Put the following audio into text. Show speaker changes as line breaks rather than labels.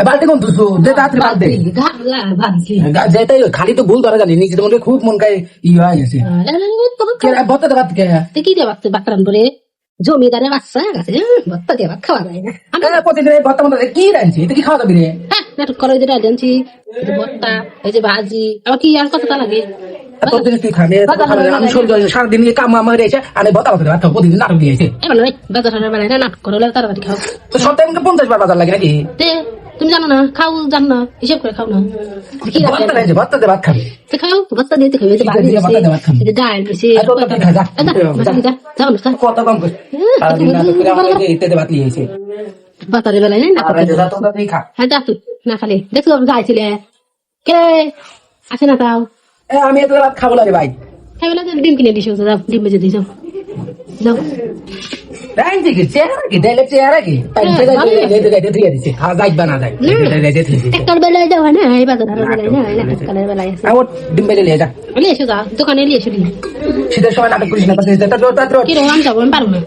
বালতি কোন তুসু দে তাড়াতাড়ি বালতি যেটাই খালি তো ভুল ধরা জানি নিজের মধ্যে খুব মন কায় হয়ে গেছে বত্তাতে বাদ কে
কি দিয়ে বাচ্চা করে জমিদারের বাচ্চা গেছে ভত্তা দিয়ে ভাত খাওয়া যায় না
প্রতিদিন ভত্তা মতো কি রাঁধছি এটা কি খাওয়া যাবি রে
নাটক করে যেটা জানছি ভত্তা এই যে ভাজি আবার কি আর কতটা লাগে
প্রতিদিন তুই খাবে আমি সারাদিন কাম আমার এসে আমি ভত্তা করতে পারতাম প্রতিদিন নাটক দিয়েছে
এবার নয় বাজার বেলায় নাটক করে তাড়াতাড়ি খাও
তো সপ্তাহে 50 বার বাজার লাগে নাকি
তুমি জানো না খাও জানো না হিসেব করে খাও না
ভত্তাতে ভাত খাবে
খাও ভত্তা দিতে খাবে ডাল বেশি
কত কম করে ভাত নিয়েছে
বাতারে বেলায় হ্যাঁ যা তুই না খালি দেখো যাইছিলে কে আসে না তাও
আমি এত রাত খাবো লাগে ভাই
খাই বেলা ডিম কিনে দিস যাও ডিম বেজে দিস যাও
রাইন থেকে চেহারা কি
একটার বেলায় যাও না এই বাজারের বেলায় না নাটকের বেলায়
ডিম বেজে নিয়ে যা
এসে যাও দোকানে এসে দিন
শীতের সময় নাটক করিস না
কিরকম আমি যাবো আমি পারবো না